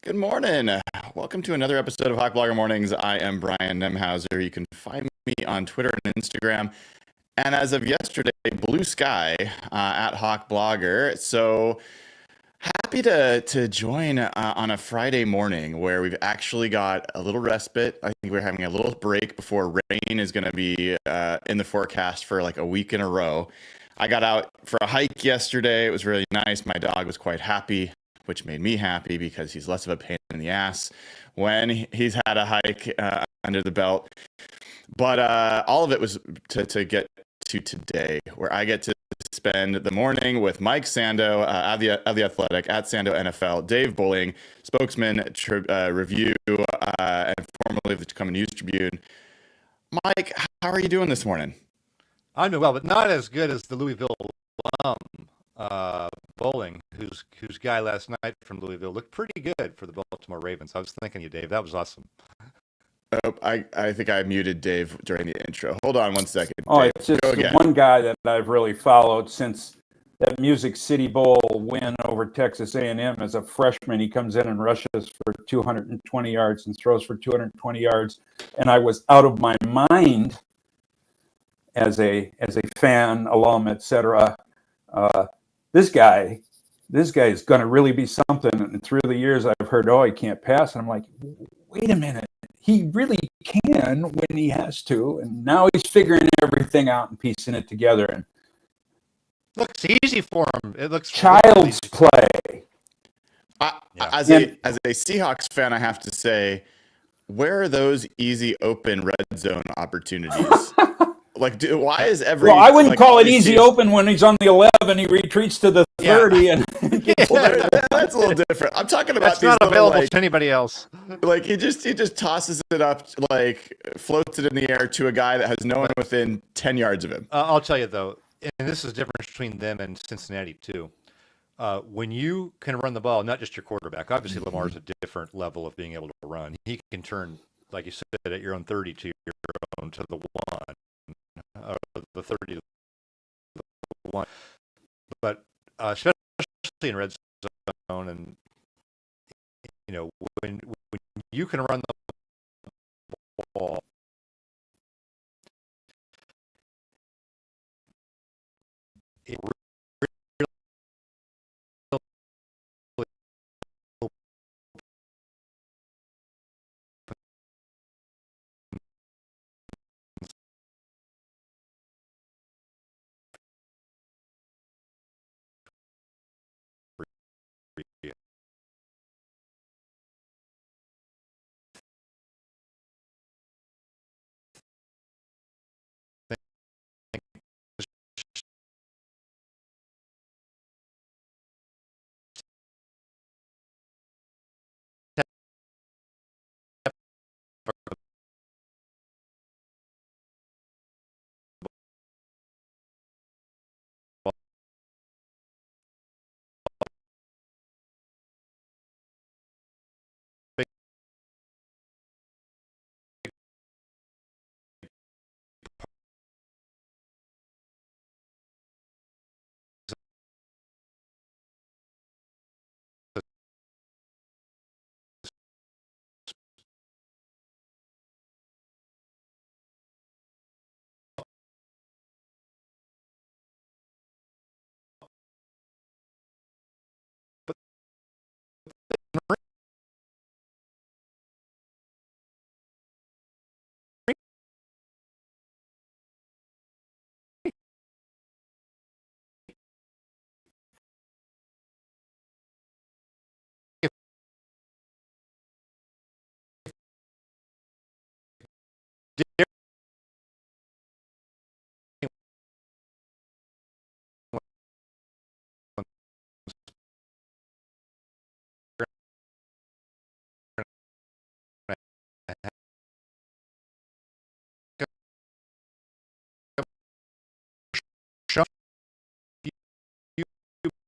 Good morning. Welcome to another episode of Hawk Blogger Mornings. I am Brian Nemhauser. You can find me on Twitter and Instagram. And as of yesterday, Blue Sky at Hawk Blogger. So happy to join on a Friday morning where we've actually got a little respite. I think we're having a little break before rain is going to be in the forecast for like a week in a row. I got out for a hike yesterday. It was really nice. My dog was quite happy, which made me happy because he's less of a pain in the ass when he's had a hike under the belt. But all of it was to get to today, where I get to spend the morning with Mike Sando of the Athletic at Sando NFL, Dave Boling, spokesman, review, and formerly of the Tacoma News Tribune. Mike, how are you doing this morning? I'm doing well, but not as good as the Louisville alum, Bowling, whose guy last night from Louisville looked pretty good for the Baltimore Ravens. I was thinking of you, Dave. That was awesome. Oh, I think I muted Dave during the intro. Hold on one second. Oh, Dave, it's just go the again. one guy that I've really followed since that Music City Bowl win over Texas A&M. As a freshman, he comes in and rushes for 220 yards and throws for 220 yards. And I was out of my mind as a fan, alum, etc. This guy is going to really be something. And through the years, I've heard, oh, he can't pass. And I'm like, wait a minute. He really can when he has to. And now he's figuring everything out and piecing it together. And looks easy for him. It looks child's play. As a Seahawks fan, I have to say, where are those easy open red zone opportunities? Why is every? Well, I wouldn't call it easy teams... open when he's on the 11. He retreats to the 30, and well, that's a little different. I'm talking about that's not available to anybody else. Like he just tosses it up, like floats it in the air to a guy that has no one within 10 yards of him. I'll tell you though, and this is the difference between them and Cincinnati too. When you can run the ball, not just your quarterback. Obviously, Lamar's a different level of being able to run. He can turn, like you said, at your own 30 to your own to the 1, the 30 to the 1. But especially in red zone, and when you can run the ball, it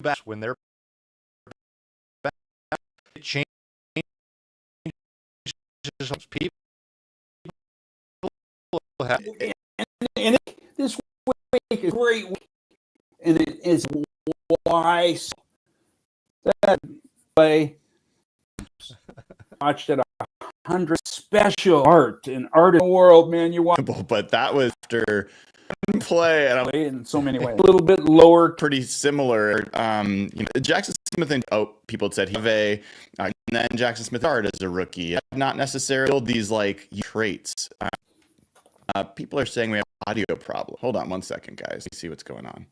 best when they're back. It changes people. Have, And this week is a great week, and it is why that play watched it 100 special art and art in the world, man. You watch, but that was after play, and I'm in so many ways. A little bit lower, pretty similar. Jackson Smith and people had said he have a, and then Jackson Smith art as a rookie, not necessarily these like traits. People are saying we have an audio problem. Hold on one second, guys. Let me see what's going on.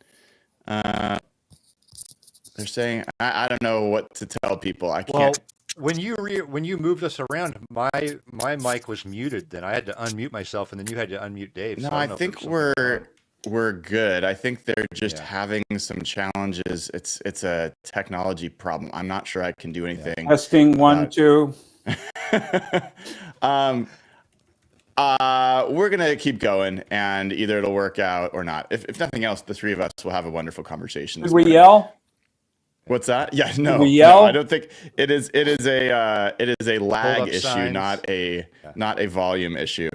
They're saying I don't know what to tell people. I can't. well, when you moved us around, my mic was muted. Then I had to unmute myself, and then you had to unmute Dave. No, So I think we're good. I think they're just having some challenges. It's a technology problem. I'm not sure I can do anything. testing 1, 2. We're gonna keep going, and either it'll work out or not. If nothing else, the three of us will have a wonderful conversation. Did we yell? What's that? Yeah, no, we yell? no, I don't think it is. It is a lag issue, signs. not a volume issue.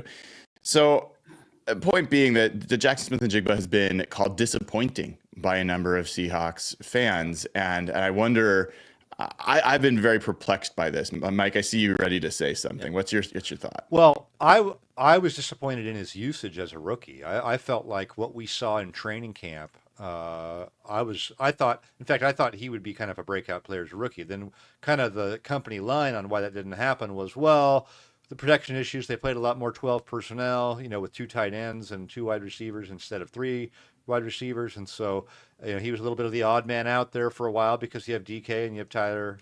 So, point being that the Jackson Smith and Jigba has been called disappointing by a number of Seahawks fans, and I wonder. I've been very perplexed by this. Mike, I see you ready to say something. What's your thought? Well, I was disappointed in his usage as a rookie. I felt like what we saw in training camp. I thought he would be kind of a breakout player as a rookie. Then, kind of the company line on why that didn't happen was, well, the protection issues. They played a lot more 12 personnel, with 2 tight ends and 2 wide receivers instead of 3 wide receivers, and so he was a little bit of the odd man out there for a while because you have DK and you have Tyler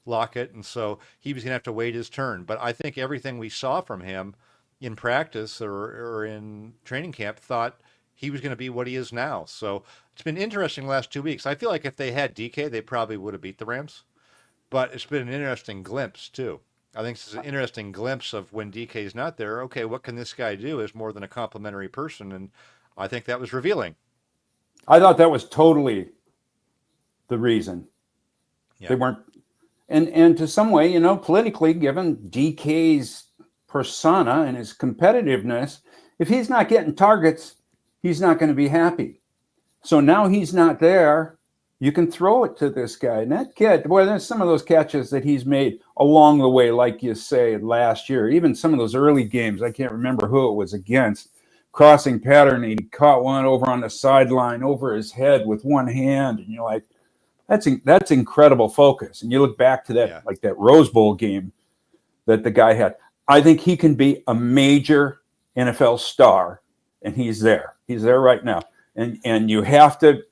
Lockett, and so he was going to have to wait his turn. But I think everything we saw from him in practice or in training camp thought he was going to be what he is now. So it's been interesting the last 2 weeks. I feel like if they had DK, they probably would have beat the Rams, but it's been an interesting glimpse too. I think this is an interesting glimpse of when DK is not there. Okay, what can this guy do as more than a complimentary person? And I think that was revealing. I thought that was totally the reason. Yeah. They weren't, and to some way, politically, given DK's persona and his competitiveness, if he's not getting targets, he's not going to be happy. So now he's not there. You can throw it to this guy. And that kid, boy, there's some of those catches that he's made along the way, like you say, last year, even some of those early games. I can't remember who it was against. Crossing pattern, he caught one over on the sideline over his head with one hand, and you're like, that's incredible focus. And you look back to that, like that Rose Bowl game that the guy had. I think he can be a major NFL star, and he's there. He's there right now. And you have to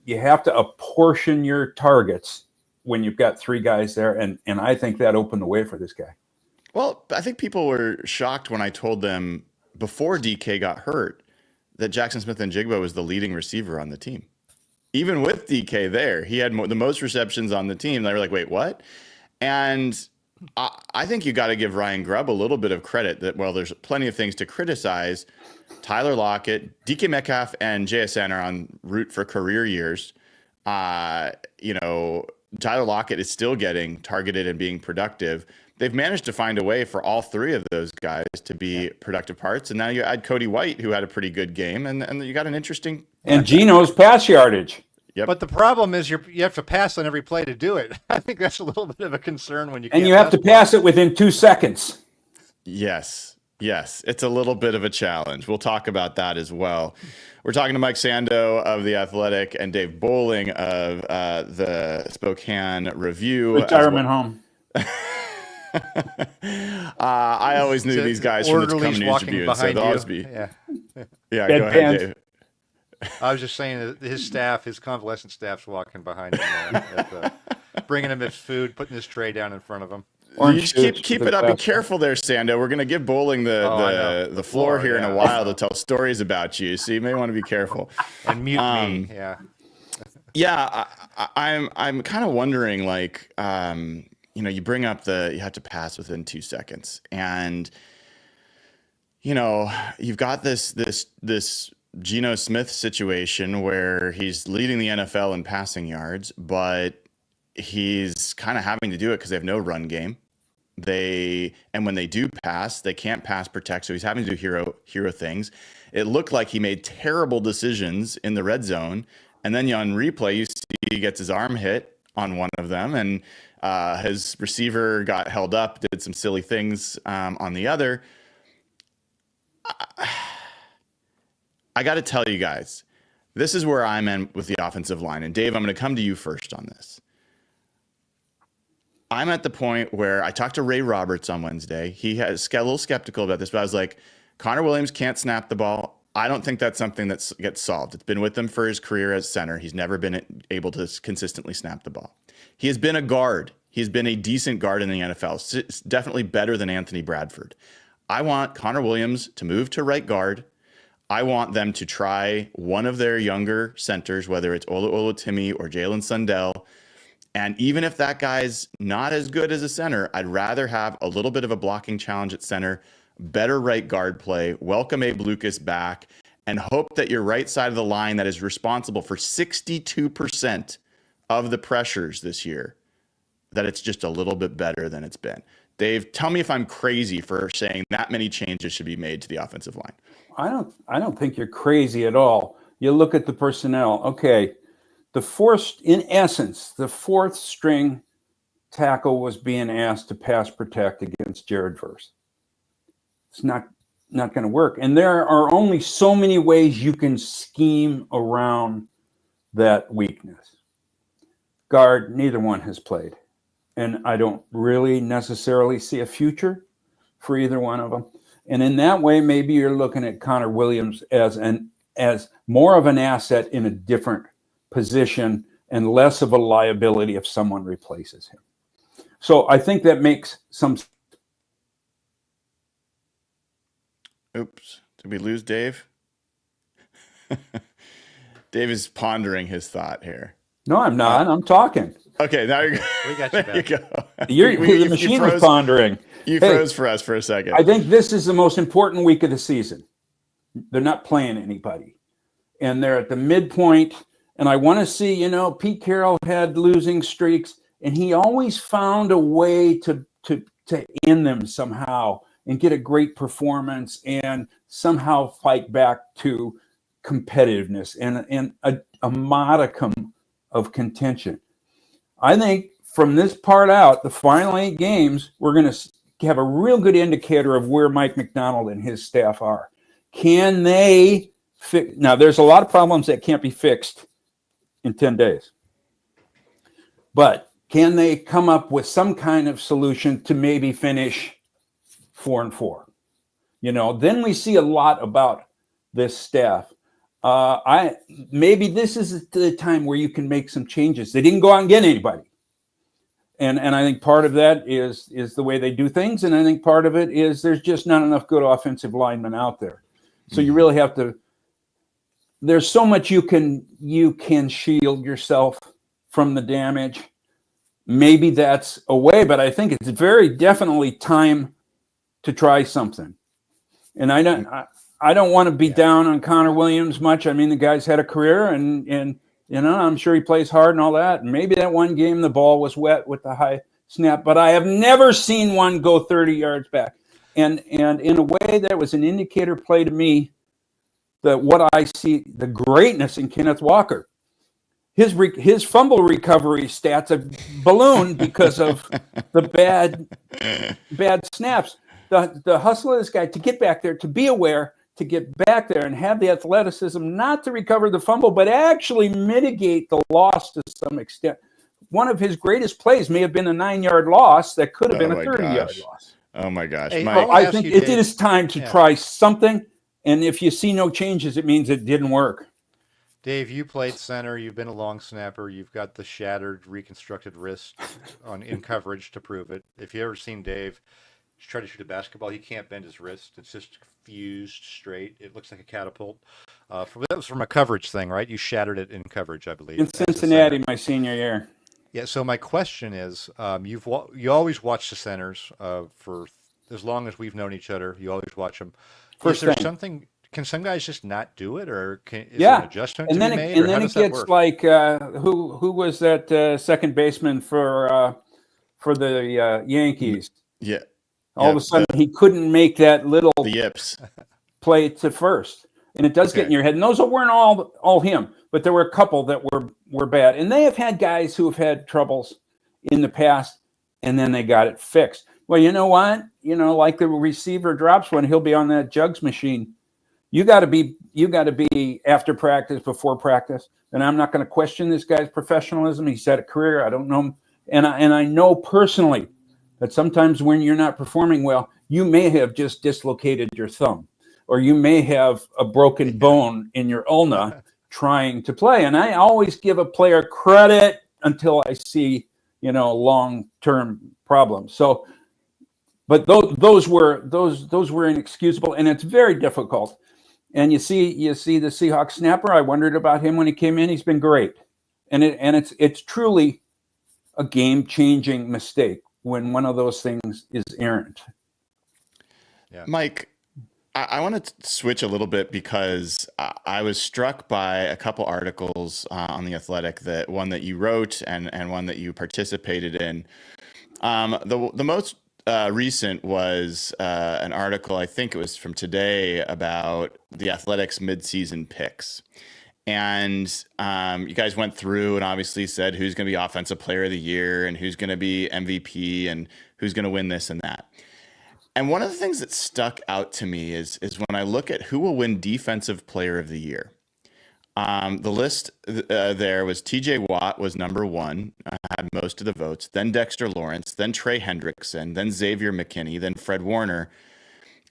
apportion your targets when you've got 3 guys there, and I think that opened the way for this guy. Well, I think people were shocked when I told them before DK got hurt that Jackson Smith and Jigba was the leading receiver on the team. Even with DK there, he had the most receptions on the team. They were like, wait, what? And I think you got to give Ryan Grubb a little bit of credit that, well, there's plenty of things to criticize. Tyler Lockett, DK Metcalf, and JSN are en route for career years. Tyler Lockett is still getting targeted and being productive. They've managed to find a way for all 3 of those guys to be productive parts. And now you add Cody White, who had a pretty good game, and you got an interesting... And Geno's pass yardage. Yep. But the problem is you have to pass on every play to do it. I think that's a little bit of a concern when you can't. And you have to pass it within 2 seconds. Yes, it's a little bit of a challenge. We'll talk about that as well. We're talking to Mike Sando of The Athletic and Dave Boling of the Spokane Review. Retirement home. I always knew these guys from the Come News Review, so they'll always be. Yeah, go ahead, Dave. I was just saying that his convalescent staff's walking behind him, bringing him his food, putting his tray down in front of him. You just keep it up. Be careful there, Sando. We're going to give Bowling the floor here in a while to tell stories about you, so you may want to be careful. And mute me, Yeah, I'm kind of wondering, like, you bring up you have to pass within 2 seconds, and you've got this Geno Smith situation where he's leading the NFL in passing yards, but he's kind of having to do it because they have no run game. And when they do pass, they can't pass protect, so he's having to do hero things. It looked like he made terrible decisions in the red zone, and then on replay you see he gets his arm hit on one of them, and his receiver got held up, did some silly things on the other. I got to tell you guys, this is where I'm at with the offensive line, and Dave, I'm going to come to you first on this. I'm at the point where I talked to Ray Roberts on Wednesday. He has a little skeptical about this, but I was like, Connor Williams can't snap the ball. I don't think that's something that gets solved. It's been with him for his career as center. He's never been able to consistently snap the ball. He has been a guard. He's been a decent guard in the NFL. It's definitely better than Anthony Bradford. I want Connor Williams to move to right guard. I want them to try one of their younger centers, whether it's Olu Olutimi or Jalen Sundell. And even if that guy's not as good as a center, I'd rather have a little bit of a blocking challenge at center, better right guard play, welcome Abe Lucas back, and hope that your right side of the line that is responsible for 62% of the pressures this year, that it's just a little bit better than it's been. Dave, tell me if I'm crazy for saying that many changes should be made to the offensive line. I don't think you're crazy at all. You look at the personnel. Okay. The fourth string tackle was being asked to pass protect against Jared Verse. It's not going to work. And there are only so many ways you can scheme around that weakness. Guard, neither one has played. And I don't really necessarily see a future for either one of them. And in that way, maybe you're looking at Connor Williams as more of an asset in a different position and less of a liability if someone replaces him. So I think that makes some. Oops. Did we lose Dave? Dave is pondering his thought here. No, I'm not. I'm talking. Okay, now you're We got you back. The machine was pondering. You froze for us for a second. I think this is the most important week of the season. They're not playing anybody. And they're at the midpoint. And I want to see, Pete Carroll had losing streaks, and he always found a way to end them somehow and get a great performance and somehow fight back to competitiveness and a modicum of contention. I think from this part out, the final 8 games, we're going to have a real good indicator of where Mike McDonald and his staff are. Can they fix? Now, there's a lot of problems that can't be fixed in 10 days. But can they come up with some kind of solution to maybe finish 4-4? Then we see a lot about this staff. Maybe this is the time where you can make some changes. They didn't go out and get anybody. And I think part of that is the way they do things. And I think part of it is there's just not enough good offensive linemen out there. So you really have to. There's so much you can shield yourself from the damage. Maybe that's a way, but I think it's very definitely time to try something. And I don't want to be down on Connor Williams much. I mean, the guy's had a career, and I'm sure he plays hard and all that. And maybe that one game the ball was wet with the high snap, but I have never seen one go 30 yards back. And in a way, that was an indicator play to me that what I see, the greatness in Kenneth Walker. His fumble recovery stats have ballooned because of the bad snaps. The hustle of this guy to get back there, to be aware, to get back there and have the athleticism not to recover the fumble, but actually mitigate the loss to some extent. One of his greatest plays may have been a 9-yard loss that could have been a 30-yard loss. Oh my gosh. Hey, I think it is time to try something. And if you see no changes, it means it didn't work. Dave, you played center. You've been a long snapper. You've got the shattered, reconstructed wrist in coverage to prove it. If you ever seen Dave try to shoot a basketball, he can't bend his wrist. It's just fused straight. It looks like a catapult. That was from a coverage thing, right? You shattered it in coverage, I believe. In Cincinnati, my senior year. Yeah. So my question is, you always watch the centers for as long as we've known each other. You always watch them. Is there something can some guys just not do it, or is there an Yeah, adjustment to and be then made, or how does that gets work? like who was that second baseman for the Yankees? Yeah. All of a Yep. sudden, he couldn't make that little The yips. play to first, and it does get in Okay. your head. And those weren't all him, but there were a couple that were bad. And they have had guys who have had troubles in the past, and then they got it fixed. Well, you know what? Like the receiver drops one, he'll be on that jugs machine. You got to be after practice, before practice. And I'm not going to question this guy's professionalism. He's had a career. I don't know him, and I know personally that sometimes when you're not performing well, you may have just dislocated your thumb, or you may have a broken bone in your ulna trying to play. And I always give a player credit until I see long-term problems. So, but those were inexcusable, and it's very difficult. And you see the Seahawks snapper. I wondered about him when he came in. He's been great, and it's truly a game-changing mistake when one of those things is errant. Yeah. Mike, I want to switch a little bit because I was struck by a couple articles on The Athletic, that one that you wrote and one that you participated in. The most recent was an article, I think it was from today, about The Athletic's midseason picks. And you guys went through and obviously said who's going to be Offensive Player of the Year and who's going to be MVP and who's going to win this and that. And one of the things that stuck out to me is when I look at who will win Defensive Player of the Year. The list there was T.J. Watt was number one, had most of the votes. Then Dexter Lawrence, then Trey Hendrickson, then Xavier McKinney, then Fred Warner.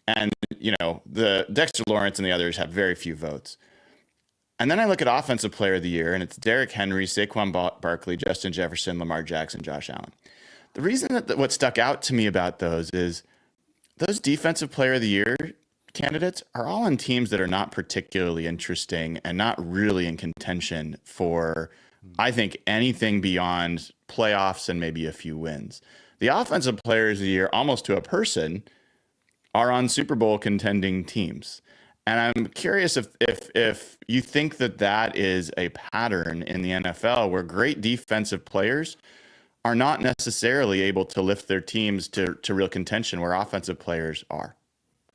And, the Dexter Lawrence and the others have very few votes. And then I look at Offensive Player of the Year, and it's Derrick Henry, Saquon Barkley, Justin Jefferson, Lamar Jackson, Josh Allen. The reason that what stuck out to me about those is those Defensive Player of the Year candidates are all on teams that are not particularly interesting and not really in contention for, I think, anything beyond playoffs and maybe a few wins. The Offensive Players of the Year, almost to a person, are on Super Bowl contending teams. And I'm curious if you think that is a pattern in the NFL where great defensive players are not necessarily able to lift their teams to real contention where offensive players are.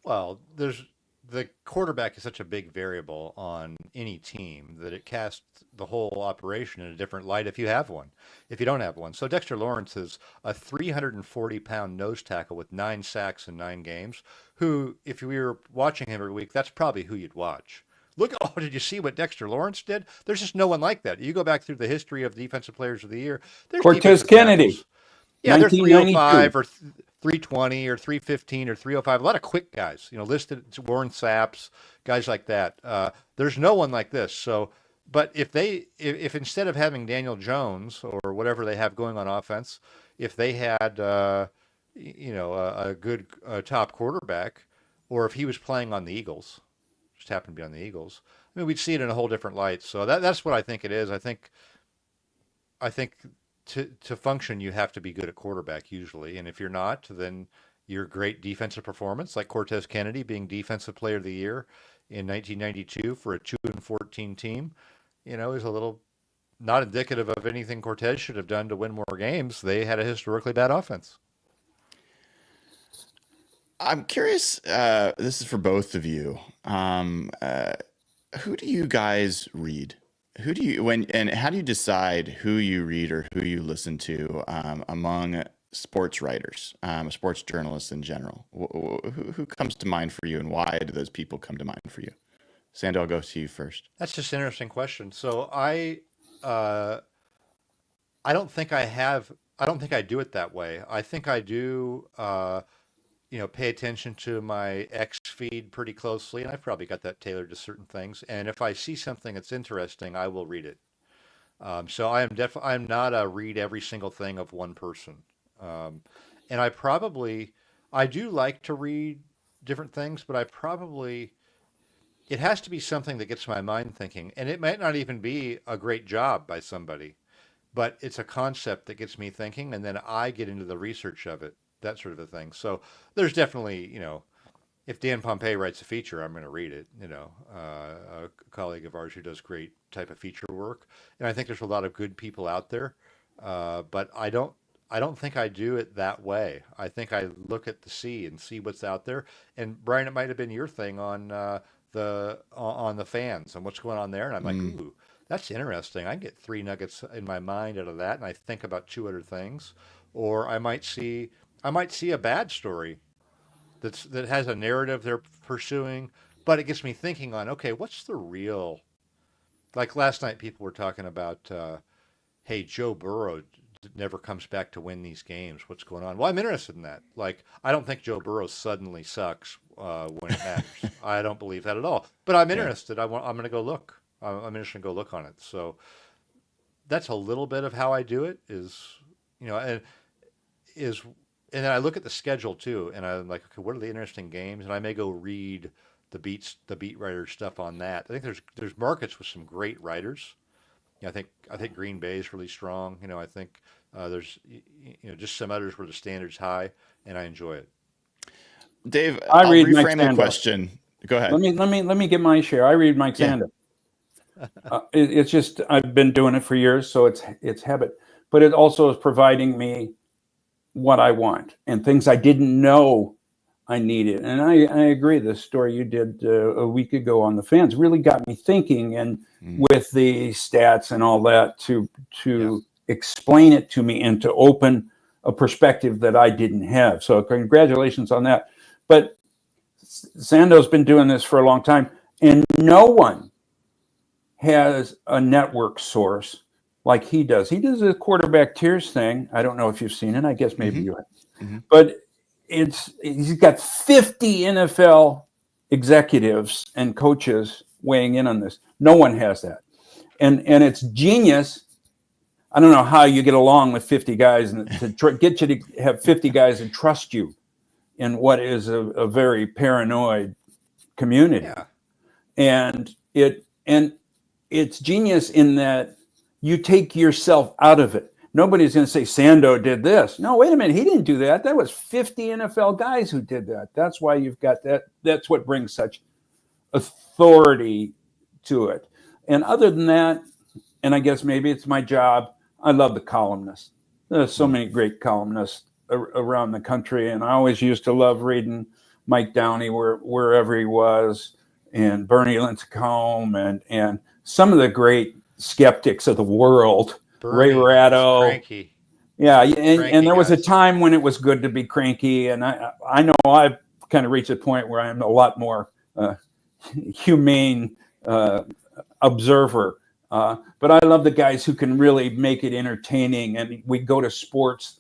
Well, the quarterback is such a big variable on any team that it casts the whole operation in a different light if you have one, if you don't have one. So Dexter Lawrence is a 340-pound nose tackle with 9 sacks in 9 games, who, if we were watching him every week, that's probably who you'd watch. Look, did you see what Dexter Lawrence did? There's just no one like that. You go back through the history of Defensive Players of the Year, there's Cortez defensive Kennedy, tackles. Yeah, they're 1992. 305 or 320 or 315 or 305. A lot of quick guys, listed Warren Saps, guys like that. There's no one like this. So, but if instead of having Daniel Jones or whatever they have going on offense, if they had, a good top quarterback, or if he was playing on the Eagles, just happened to be on the Eagles, I mean, we'd see it in a whole different light. So that's what I think it is. I think to function, you have to be good at quarterback usually, and if you're not, then your great defensive performance, like Cortez Kennedy being Defensive Player of the Year in 1992 for a 2-14 team, is a little not indicative of anything Cortez should have done to win more games. They had a historically bad offense. I'm curious, this is for both of you. Who do you guys read? How do you decide who you read or who you listen to among sports writers, sports journalists in general? Who comes to mind for you, and why do those people come to mind for you? Sando, I'll go to you first. That's just an interesting question. So I don't think I do it that way. I think I do, pay attention to my X feed pretty closely, and I've probably got that tailored to certain things. And if I see something that's interesting, I will read it. So I'm not a read every single thing of one person. And I do like to read different things, but it has to be something that gets my mind thinking. And it might not even be a great job by somebody, but it's a concept that gets me thinking, and then I get into the research of it, that sort of a thing. So there's definitely, if Dan Pompei writes a feature, I'm going to read it. A colleague of ours who does great type of feature work, and I think there's a lot of good people out there, but I don't think I do it that way. I think I look at the sea and see what's out there. And Brian, it might have been your thing on on the fans and what's going on there, and I'm like, Mm. ooh, that's interesting. I can get three nuggets in my mind out of that, and I think about two other things, or I might see a bad story that has a narrative they're pursuing, but it gets me thinking on, okay, what's the real? Like last night, people were talking about, hey, Joe Burrow never comes back to win these games. What's going on? Well, I'm interested in that. Like, I don't think Joe Burrow suddenly sucks when it matters. I don't believe that at all. But I'm Yeah. interested. I'm going to go look. I'm interested to go look on it. So that's a little bit of how I do it. And is and then I look at the schedule too, and I'm like, okay, what are the interesting games? And I may go read the beat writer stuff on that. I think there's markets with some great writers. I think Green Bay is really strong. I think there's just some others where the standard's high, and I enjoy it. Dave, I I'll read Mike reframe the Sando. question. Go ahead. Let me get my share. I read Mike Yeah. Sando. It's just I've been doing it for years, so it's habit. But it also is providing me what I want and things I didn't know I needed. And I agree. The story you did a week ago on the fans really got me thinking, and with the stats and all that to explain it to me and to open a perspective that I didn't have. So congratulations on that. But Sando's been doing this for a long time, and no one has a network source like he does. He does a quarterback tiers thing. I don't know if you've seen it. I guess maybe you have. But he's got 50 NFL executives and coaches weighing in on this. No one has that. And it's genius. I don't know how you get along with 50 guys and to get you to have 50 guys and trust you in what is a very paranoid community. Yeah. And it's genius in that you take yourself out of it. Nobody's going to say Sando did this. No, wait a minute. He didn't do that. That was 50 NFL guys who did that. That's why you've got that. That's what brings such authority to it. And other than that, and I guess maybe it's my job, I love the columnists. There's so many great columnists around the country. And I always used to love reading Mike Downey wherever he was, and Bernie Lincecum, and some of the great skeptics of the world. Bernie, Ray Ratto. Cranky. Yeah, Cranky and there was a guys. time when it was good to be cranky, and I know I've kind of reached a point where I'm a lot more humane observer. But I love the guys who can really make it entertaining, and we go to sports,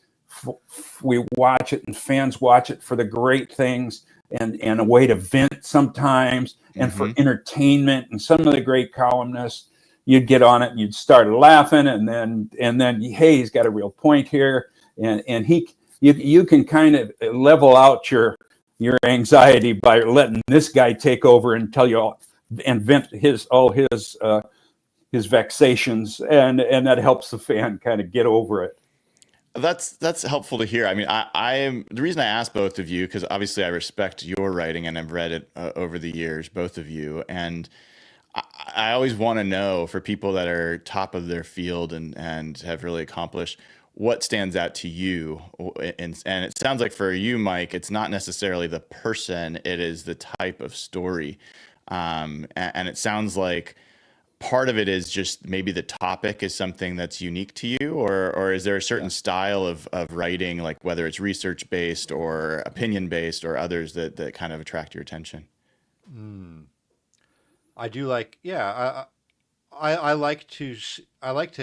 we watch it, and fans watch it for the great things and a way to vent sometimes, and for entertainment. And some of the great columnists, you'd get on it and you'd start laughing, and then hey, he's got a real point here, and you can kind of level out your anxiety by letting this guy take over and tell you all and vent his vexations, and that helps the fan kind of get over it. That's helpful to hear. I mean, I am the reason I asked both of you, because obviously I respect your writing and I've read it over the years, both of you, and I always want to know, for people that are top of their field and have really accomplished, what stands out to you. And it sounds like for you, Mike, it's not necessarily the person, it is the type of story. And it sounds like part of it is just maybe the topic is something that's unique to you, or is there a certain style of writing, like whether it's research based or opinion based or others that kind of attract your attention? I do like, yeah. I like to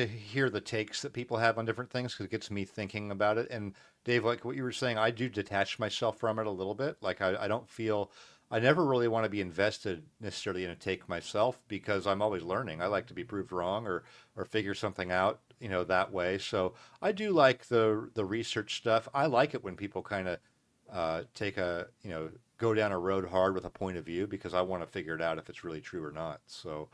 hear the takes that people have on different things because it gets me thinking about it. And Dave, like what you were saying, I do detach myself from it a little bit. Like I don't feel I never really want to be invested necessarily in a take myself because I'm always learning. I like to be proved wrong or figure something out, that way. So I do like the research stuff. I like it when people kind of take go down a road hard with a point of view because I want to figure it out if it's really true or not. So.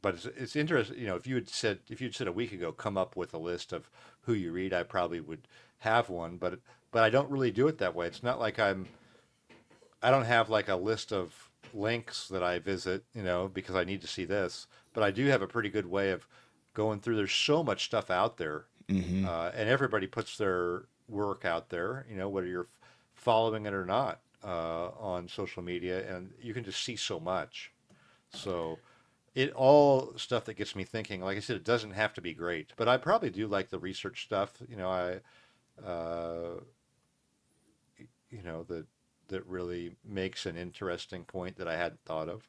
But it's interesting, if you'd said a week ago, come up with a list of who you read, I probably would have one, but I don't really do it that way. It's not like I don't have like a list of links that I visit, because I need to see this, but I do have a pretty good way of going through. There's so much stuff out there, Hmm. and everybody puts their work out there, whether you're following it or not, on social media, and you can just see so much. So it all stuff that gets me thinking. Like I said, it doesn't have to be great, but I probably do like the research stuff. Uh, that really makes an interesting point that I hadn't thought of.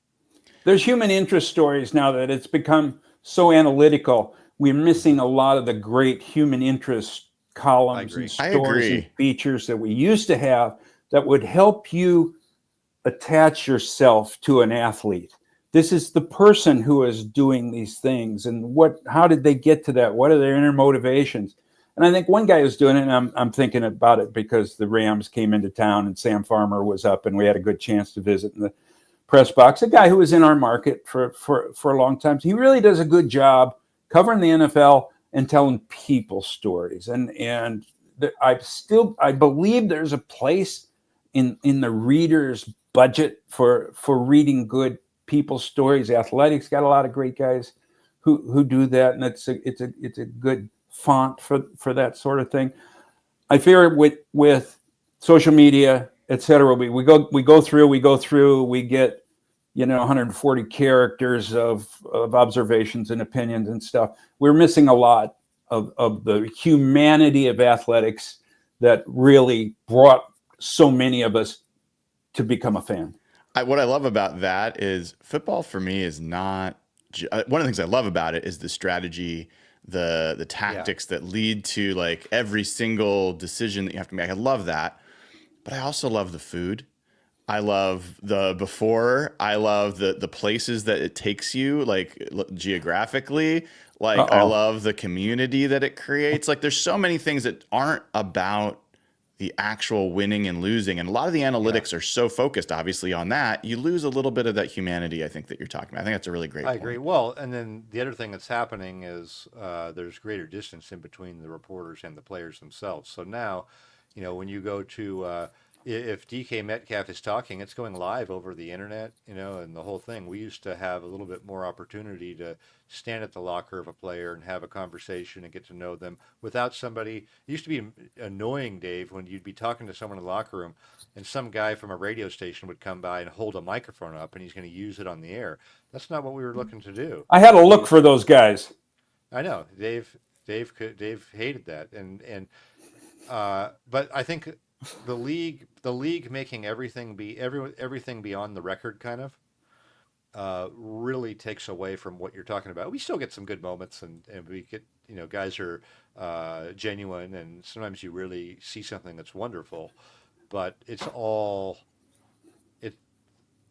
There's human interest stories now that it's become so analytical. We're missing a lot of the great human interest columns and I stories and agree. features that we used to have that would help you attach yourself to an athlete. This is the person who is doing these things, and how did they get to that? What are their inner motivations? And I think one guy was doing it, and I'm thinking about it because the Rams came into town and Sam Farmer was up, and we had a good chance to visit in the press box. A guy who was in our market for a long time. He really does a good job covering the NFL and telling people stories. And I believe there's a place in the reader's budget for reading good people stories. Athletics got a lot of great guys who do that, and it's a good font for that sort of thing. I fear with social media, etc. We go through, we get 140 characters of observations and opinions and stuff. We're missing a lot of the humanity of athletics that really brought so many of us to become a fan. What I love about that is football for me is not one of the things I love about it is the strategy, the tactics that lead to like every single decision that you have to make. I love that, but I also love the food. I love the before. I love the places that it takes you, like geographically. Like I love the community that it creates. Like there's so many things that aren't about the actual winning and losing, and a lot of the analytics are so focused, obviously, on that. You lose a little bit of that humanity. I think that you're talking about. I think that's a really great I point. agree. Well, and then the other thing that's happening is there's greater distance in between the reporters and the players themselves. So now, when you go to if DK Metcalf is talking, it's going live over the internet, and the whole thing. We used to have a little bit more opportunity to stand at the locker of a player and have a conversation and get to know them without somebody. It used to be annoying, Dave, when you'd be talking to someone in the locker room and some guy from a radio station would come by and hold a microphone up and he's going to use it on the air. That's not what we were looking to do. I had to look for those guys. I know Dave hated that, but I think the league making everything be on the record kind of really takes away from what you're talking about. We still get some good moments, and we get guys are genuine, and sometimes you really see something that's wonderful, but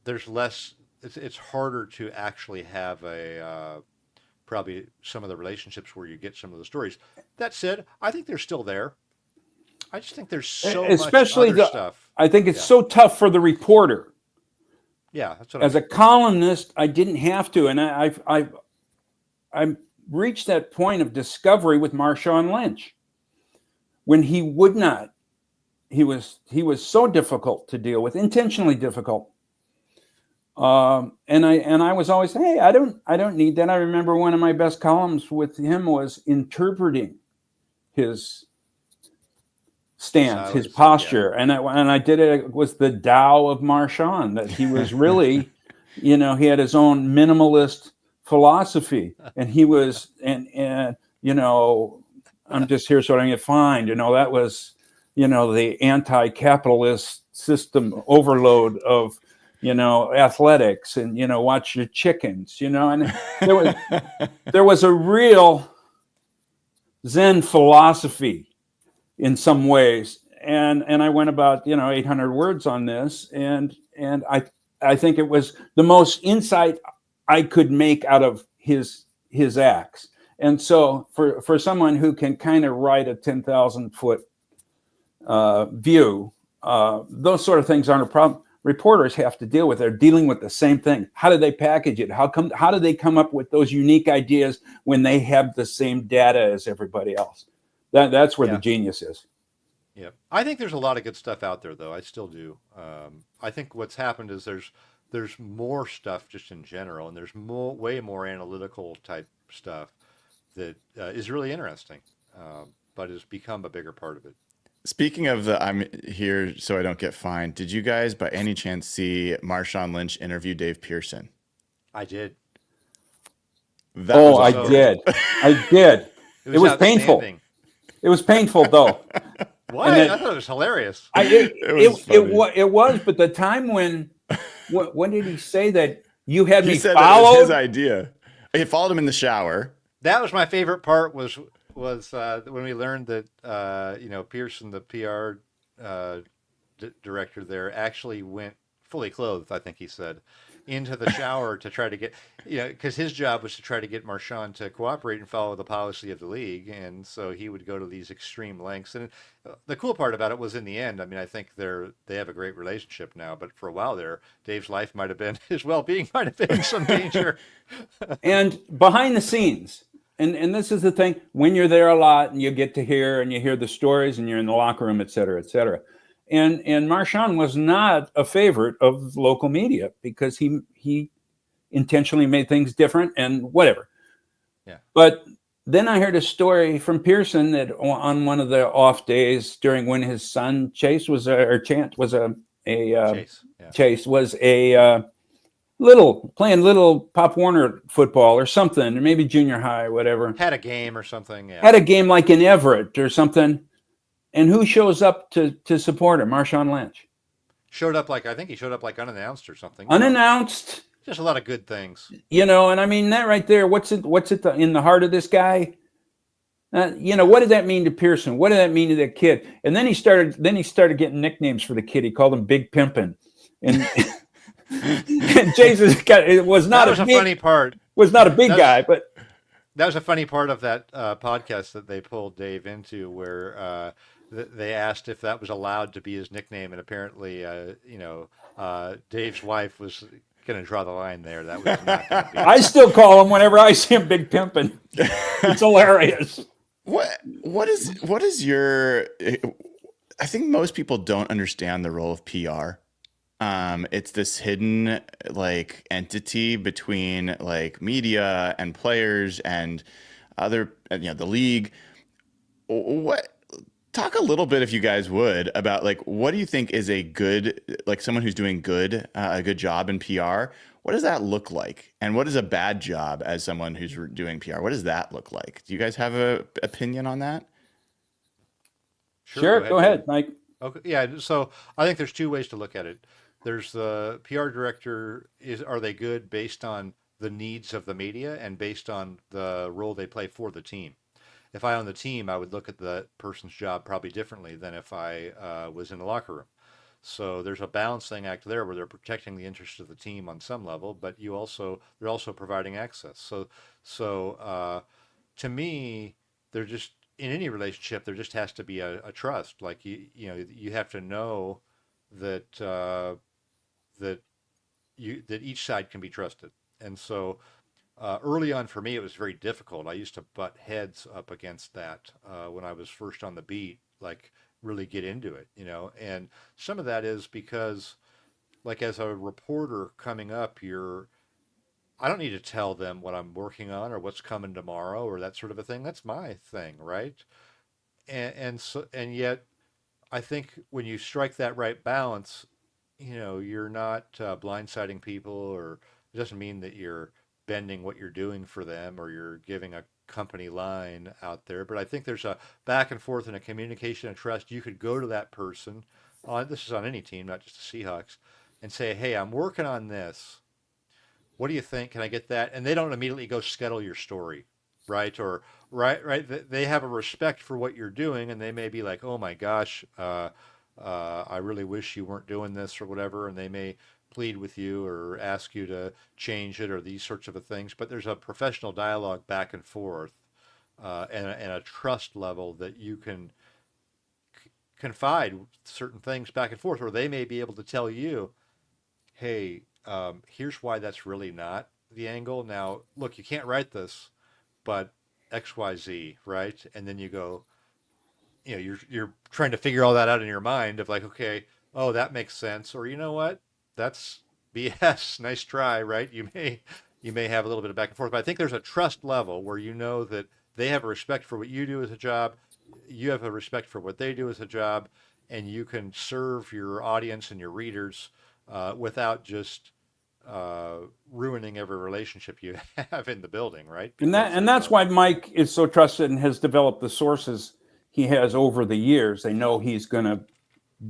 there's less. It's harder to actually have probably some of the relationships where you get some of the stories. That said, I think they're still there. I just think there's so Especially much other stuff. I think it's so tough for the reporter. Yeah, that's what As a columnist, I didn't have to, and I reached that point of discovery with Marshawn Lynch when he would not. He was so difficult to deal with, intentionally difficult. And I was always, hey, I don't need that. I remember one of my best columns with him was interpreting his stance, his posture, and I did it. It was the Tao of Marshawn, that he was really, he had his own minimalist philosophy, and he was, and I'm just here so I can get fined. That was, the anti-capitalist system overload of, athletics, and watch your chickens, and there was a real Zen philosophy in some ways, and I went about 800 words on this, and I think it was the most insight I could make out of his acts. And so for someone who can kind of write a 10,000 foot view, those sort of things aren't a problem. Reporters have to deal with. They're dealing with the same thing. How do they package it? How do they come up with those unique ideas when they have the same data as everybody else? That's where the genius is. Yep. I think there's a lot of good stuff out there, though. I still do. I think what's happened is there's more stuff just in general, and there's way more analytical type stuff that is really interesting, but has become a bigger part of it. Speaking of the I'm here so I don't get fined, did you guys by any chance see Marshawn Lynch interview Dave Pearson? I did. That Oh, was I So did. I did. it It was was painful. outstanding. It was painful though. What? And I then thought it was hilarious. It was funny. it was, but the time when did he say that you had He me said that it was his followed? idea. He followed him in the shower. That was my favorite part. Was when we learned that Pearson, the PR director there, actually went fully clothed. I think he said into the shower to try to get because his job was to try to get Marshawn to cooperate and follow the policy of the league, and so he would go to these extreme lengths. And the cool part about it was in the end, I mean, I think they have a great relationship now, but for a while there, Dave's life might have been his well-being might have been in some danger. And behind the scenes, and this is the thing, when you're there a lot and you get to hear and you hear the stories and you're in the locker room, et cetera, et cetera. And Marshawn was not a favorite of local media because he intentionally made things different and whatever. Yeah. But then I heard a story from Pearson that on one of the off days during when his son Chase was Chance was Chase, yeah. Chase was playing little Pop Warner football or something, or maybe junior high or whatever. Had a game or something. Yeah. Had a game like in Everett or something. And who shows up to support him? Marshawn Lynch. I think he showed up like unannounced or something. Unannounced. Just a lot of good things. And I mean that right there. What's it in the heart of this guy? What did that mean to Pearson? What did that mean to that kid? And then he started getting nicknames for the kid. He called him Big Pimpin'. And and Jesus was not a funny part. Was not a big guy, but that was a funny part of that podcast that they pulled Dave into, where they asked if that was allowed to be his nickname, and apparently, Dave's wife was going to draw the line there. That was not going to be. I still call him whenever I see him Big Pimpin'. It's hilarious. What is your? I think most people don't understand the role of PR. It's this hidden like entity between like media and players and other, the league. Talk a little bit, if you guys would, about like what do you think is a good, like someone who's doing a good job in PR? What does that look like? And what is a bad job as someone who's doing PR? What does that look like? Do you guys have an opinion on that? Sure, go ahead, Mike. Okay, yeah. So I think there's two ways to look at it. There's the PR director. Are they good based on the needs of the media and based on the role they play for the team? If I own the team, I would look at the person's job probably differently than if I was in the locker room. So there's a balancing act there where they're protecting the interests of the team on some level, but they're also providing access. So to me, they're just in any relationship, there just has to be a trust. Like you have to know that that each side can be trusted, and so. Early on for me, it was very difficult. I used to butt heads up against that when I was first on the beat, like really get into it, And some of that is because, like as a reporter coming up, I don't need to tell them what I'm working on or what's coming tomorrow or that sort of a thing. That's my thing, right? And yet, I think when you strike that right balance, you're not blindsiding people, or it doesn't mean that you're bending what you're doing for them or you're giving a company line out there. But I think there's a back and forth and a communication and trust. You could go to that person, this is on any team, not just the Seahawks, and say, hey, I'm working on this. What do you think? Can I get that? And they don't immediately go scuttle your story, right? Or right. They have a respect for what you're doing, and they may be like, oh my gosh, I really wish you weren't doing this or whatever. And they may plead with you or ask you to change it or these sorts of things. But there's a professional dialogue back and forth and a trust level that you can confide certain things back and forth, or they may be able to tell you, hey, here's why that's really not the angle. Now, look, you can't write this, but XYZ, right? And then you go, you're trying to figure all that out in your mind of like, okay, oh, that makes sense, or you know what, that's BS. Nice try, right? You may have a little bit of back and forth, but I think there's a trust level where you know that they have a respect for what you do as a job, you have a respect for what they do as a job, and you can serve your audience and your readers without just ruining every relationship you have in the building, right? And that's why Mike is so trusted and has developed the sources he has over the years. They know he's going to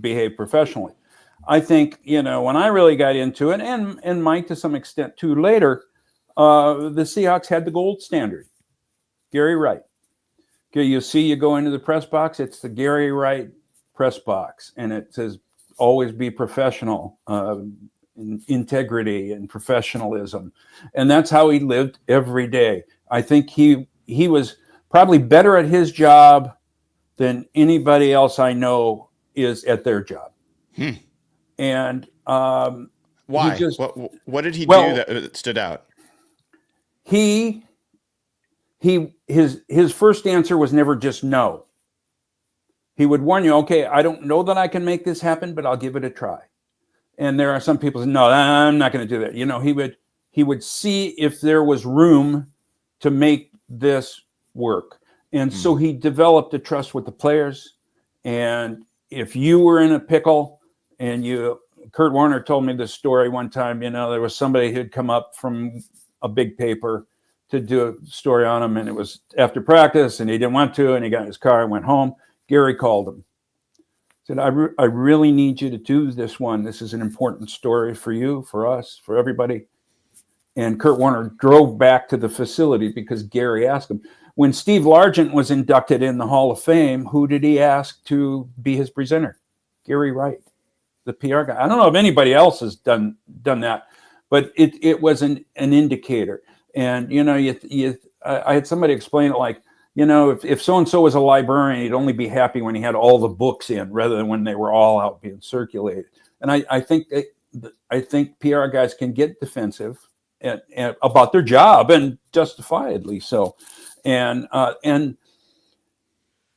behave professionally. I think, when I really got into it, and Mike to some extent too later, the Seahawks had the gold standard, Gary Wright. Okay, you go into the press box, it's the Gary Wright press box, and it says always be professional, integrity and professionalism, and that's how he lived every day. I think he was probably better at his job than anybody else I know is at their job. And why? What did he do that stood out? His first answer was never just no. He would warn you, okay, I don't know that I can make this happen, but I'll give it a try. And there are some people who say, no, I'm not going to do that. He would see if there was room to make this work. And so he developed a trust with the players. And if you were in a pickle and Kurt Warner told me this story one time, there was somebody who'd come up from a big paper to do a story on him, and it was after practice and he didn't want to, and he got in his car and went home. Gary called him. Said, I really need you to do this one. This is an important story for you, for us, for everybody. And Kurt Warner drove back to the facility because Gary asked him. When Steve Largent was inducted in the Hall of Fame, who did he ask to be his presenter? Gary Wright, the PR guy. I don't know if anybody else has done that, but it was an indicator. And, I had somebody explain it like, if so-and-so was a librarian, he'd only be happy when he had all the books in rather than when they were all out being circulated. And I think PR guys can get defensive and about their job, and justifiably so. And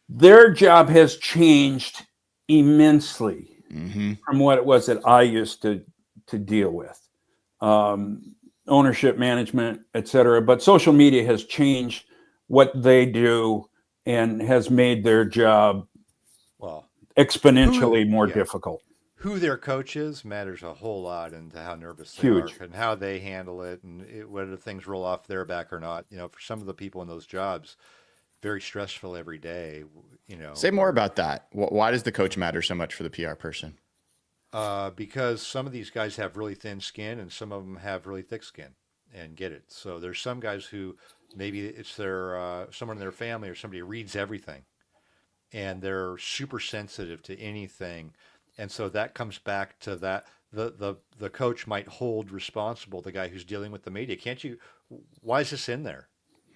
their job has changed immensely from what it was that I used to deal with. Ownership, management, et cetera. But social media has changed what they do and has made their job exponentially more difficult. Who their coach is matters a whole lot into how nervous they Huge. are and how they handle it, and whether things roll off their back or not. For some of the people in those jobs, very stressful every day. Say more about that. Why does the coach matter so much for the PR person? Because some of these guys have really thin skin and some of them have really thick skin and get it. So there's some guys who maybe it's their someone in their family or somebody reads everything and they're super sensitive to anything. And so that comes back to that the coach might hold responsible the guy who's dealing with the media. Why is this in there?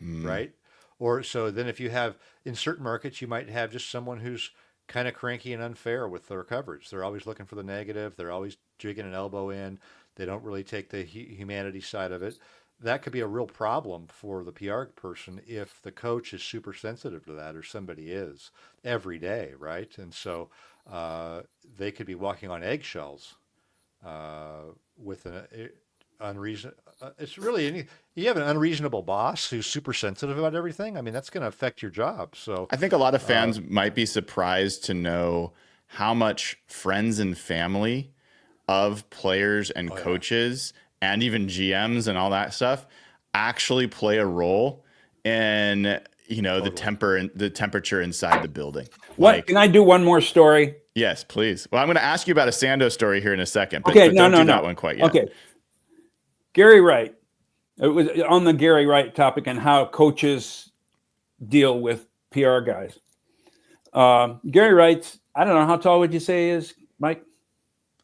Right? Or so then if you have in certain markets, you might have just someone who's kind of cranky and unfair with their coverage. They're always looking for the negative. They're always jigging an elbow in. They don't really take the humanity side of it. That could be a real problem for the PR person if the coach is super sensitive to that, or somebody is every day, right? And so they could be walking on eggshells with an unreason. It's really you have an unreasonable boss who's super sensitive about everything. I mean, that's going to affect your job. So I think a lot of fans might be surprised to know how much friends and family of players and coaches and even GMs and all that stuff actually play a role in the temperature inside the building. Can I do one more story? Yes, please. Well, I'm going to ask you about a Sando story here in a second, but, okay, but don't do that one quite yet. Okay. Gary Wright. It was on the Gary Wright topic and how coaches deal with PR guys. Gary Wright's, I don't know, how tall would you say he is, Mike?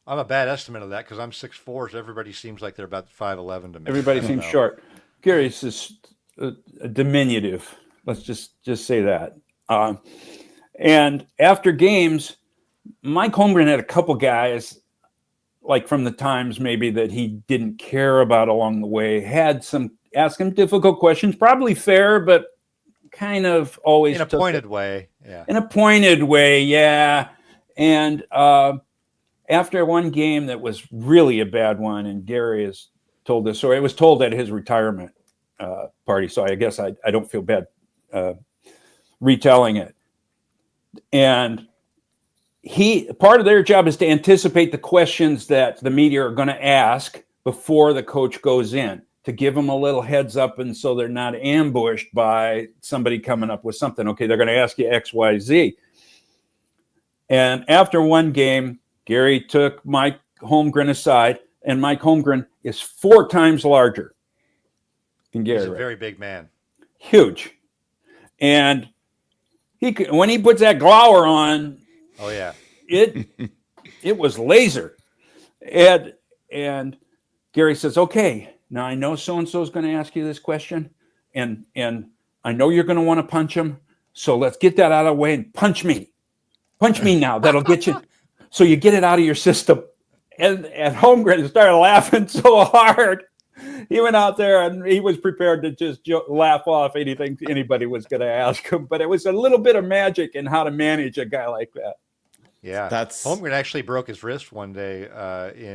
I'm a bad estimate of that because I'm 6'4", so everybody seems like they're about 5'11" to me. Everybody seems short. Gary's just a diminutive. Let's just say that. And after games, Mike Holmgren had a couple guys, like from the times maybe that he didn't care about along the way, ask him difficult questions, probably fair, but kind of always in a pointed way. Yeah. In a pointed way, yeah. And after one game that was really a bad one, and Gary has told this, so it was told at his retirement party, so I guess I don't feel bad retelling it. And part of their job is to anticipate the questions that the media are going to ask before the coach goes in, to give them a little heads up, and so they're not ambushed by somebody coming up with something. Okay, they're going to ask you X, Y, Z. And after one game, Gary took Mike Holmgren aside, and Mike Holmgren is 4 times larger than Gary. He's a very big man. Huge. And when he puts that glower on, oh yeah, it was laser. And Gary says, okay, now I know so-and-so is going to ask you this question, and I know you're going to want to punch him, so let's get that out of the way and punch me. Punch me now. That'll get you. So you get it out of your system. And Holmgren started laughing so hard. He went out there and he was prepared to just laugh off anything anybody was going to ask him. But it was a little bit of magic in how to manage a guy like that. Yeah, Holmgren actually broke his wrist one day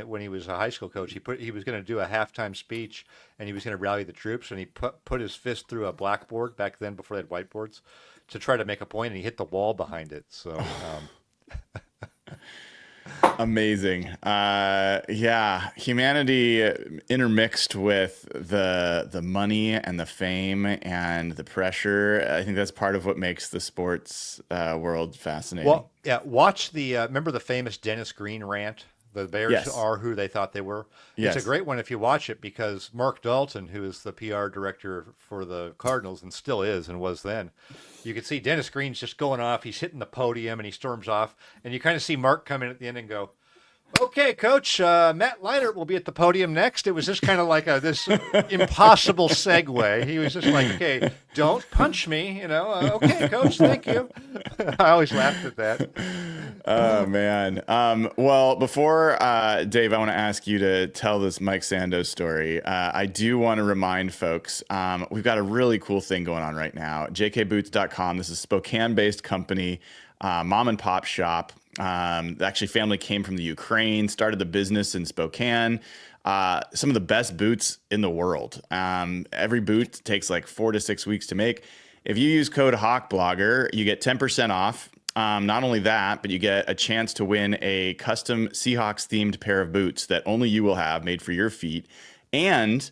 when he was a high school coach. He was going to do a halftime speech, and he was going to rally the troops, and he put his fist through a blackboard back then before they had whiteboards to try to make a point, and he hit the wall behind it. So. Amazing. Yeah, humanity intermixed with the money and the fame and the pressure. I think that's part of what makes the sports world fascinating. Well, yeah, watch remember the famous Dennis Green rant? The Bears are who they thought they were. Yes. It's a great one if you watch it, because Mark Dalton, who is the PR director for the Cardinals and still is and was then, you can see Dennis Green's just going off. He's hitting the podium and he storms off. And you kind of see Mark come in at the end and go, okay, Coach, Matt Leinart will be at the podium next. It was just kind of like this impossible segue. He was just like, okay, don't punch me, okay, Coach, thank you. I always laughed at that. Oh, man. Well, before, Dave, I want to ask you to tell this Mike Sando story. I do want to remind folks, we've got a really cool thing going on right now. jkboots.com. This is a Spokane-based company, mom and pop shop. Actually, family came from the Ukraine, started the business in Spokane. Some of the best boots in the world. Every boot takes like 4 to 6 weeks to make. If you use code HawkBlogger, you get 10% off. Not only that, but you get a chance to win a custom Seahawks themed pair of boots that only you will have, made for your feet. And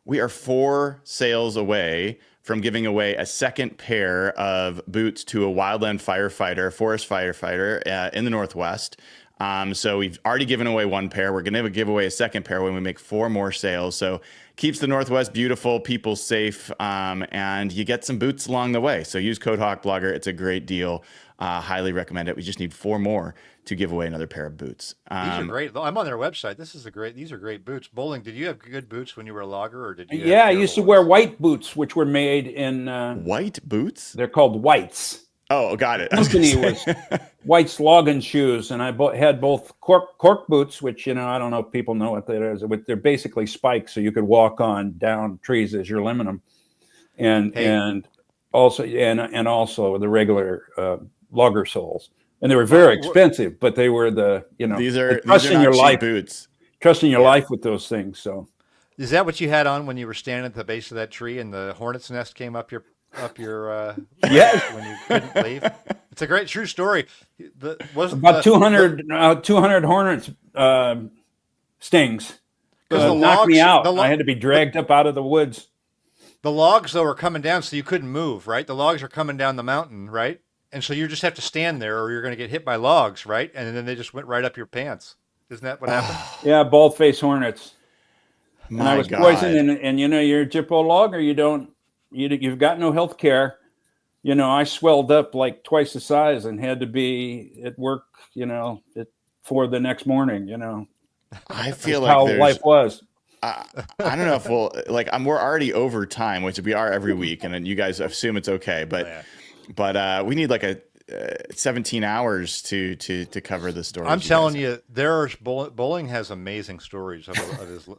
we are 4 sales away from giving away a second pair of boots to a wildland firefighter, forest firefighter in the Northwest. So we've already given away 1 pair. We're going to give away a second pair when we make 4 more sales. So keeps the Northwest beautiful, people safe, and you get some boots along the way. So use code HawkBlogger. It's a great deal. Highly recommend it. We just need 4 more to give away another pair of boots. These are great. I'm on their website. These are great boots. Boling, did you have good boots when you were a logger, or did you? Yeah, I used to wear white boots, which were made in white boots. They're called Whites. Oh, got it. The company was White's Logging Shoes, and I had both cork boots, which I don't know if people know what that is. They're basically spikes, so you could walk on down trees as you're limbing them, and also the regular logger soles. And they were very expensive, but they were these are trusting your life boots. Trusting your life with those things. So, is that what you had on when you were standing at the base of that tree and the hornet's nest came up your yes, when you couldn't leave? It's a great true story. About 200 hornets stings knocked me out. I had to be dragged up out of the woods. The logs though are coming down, so you couldn't move. Right, the logs are coming down the mountain. Right. And so you just have to stand there or you're going to get hit by logs, right? And then they just went right up your pants. Isn't that what happened? Yeah, bald-faced hornets. And I was God. poisoned, and you're a Jippo logger. You've got no health care. I swelled up like twice the size and had to be at work, for the next morning, I feel like how life was. I don't know if we're already over time, which we are every week. And then you guys assume it's okay, but we need like 17 hours to cover the story. I'm telling you, Boling has amazing stories of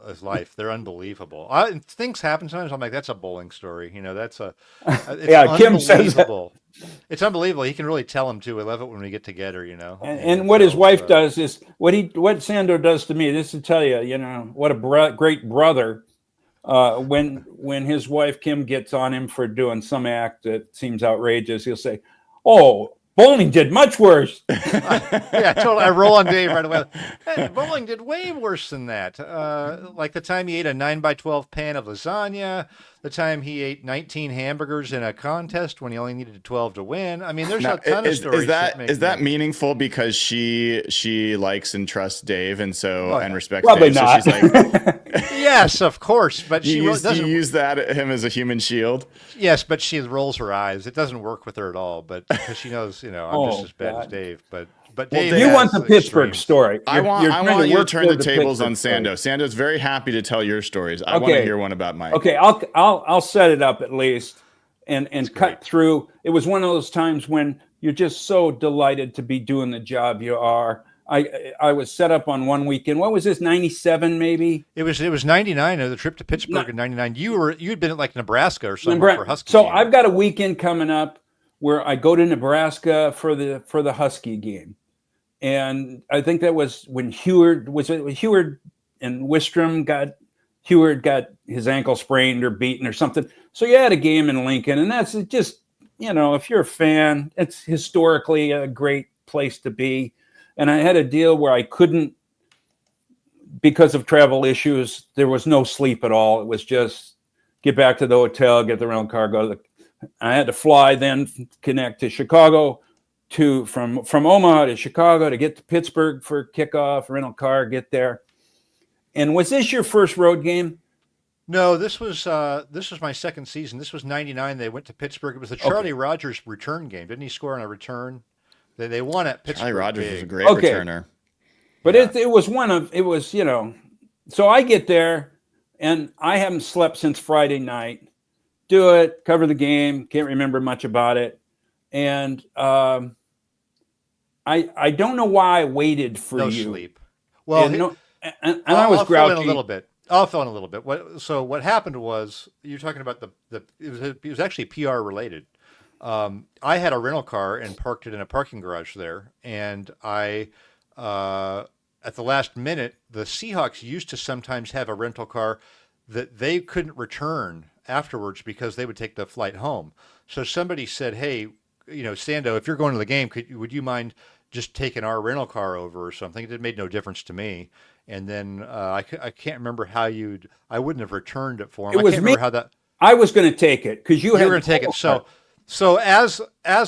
his life. They're unbelievable. Things happen sometimes. I'm like, that's a Boling story. It's Yeah, Kim says that. unbelievable. It's unbelievable. He can really tell them too. I love it when we get together. And what his wife does is what Sando does to me. This to tell you, what a great brother. When his wife Kim gets on him for doing some act that seems outrageous, he'll say, "Oh, Boling did much worse." Yeah, totally. I roll on Dave right away. Hey, Boling did way worse than that. Like the time he ate a 9x12 pan of lasagna, the time he ate 19 hamburgers in a contest when he only needed 12 to win. I mean, there's a ton of stories. Is that meaningful because she likes and trusts Dave and respects probably Dave? Not. So she's like, yes, of course, but you use him as a human shield. Yes, but she rolls her eyes. It doesn't work with her at all. But because she knows, I'm just as bad as Dave. But Dave, you want the Pittsburgh story. I want you to turn the tables on Sando. Sando's very happy to tell your stories. I want to hear one about Mike. Okay, I'll set it up at least and cut through. It was one of those times when you're just so delighted to be doing the job you are. I was set up on one weekend. What was this? 97 maybe? It was 99. The trip to Pittsburgh in 99. You'd been at like Nebraska or somewhere for Husky. So game. I've got a weekend coming up where I go to Nebraska for the Husky game. And I think that was when Heward and Wistrom Heward got his ankle sprained or beaten or something. So you had a game in Lincoln, and that's just, if you're a fan, it's historically a great place to be. And I had a deal where I couldn't, because of travel issues, there was no sleep at all. It was just get back to the hotel, get the rental car, I had to fly, then connect to Chicago, from Omaha to Chicago to get to Pittsburgh for kickoff, rental car, get there. And was this your first road game? No, this was my second season. This was 99. They went to Pittsburgh. It was the Charlie Rogers return game. Didn't he score on a return? They won at Pittsburgh. Charlie Rogers was a great returner. But it was, so I get there and I haven't slept since Friday night. Do it, cover the game, can't remember much about it. And I don't know why I waited for no you. Sleep. Well, and I was grouchy. I'll fill in a little bit. What happened was, you're talking about it was actually PR related. I had a rental car and parked it in a parking garage there, and I at the last minute, the Seahawks used to sometimes have a rental car that they couldn't return afterwards because they would take the flight home. So somebody said, "Hey, Sando, if you're going to the game, would you mind just taking our rental car over or something?" It made no difference to me. And then I can't remember how I wouldn't have returned it for him. It was I can't remember how that. I was going to take it because you were going to take it. So as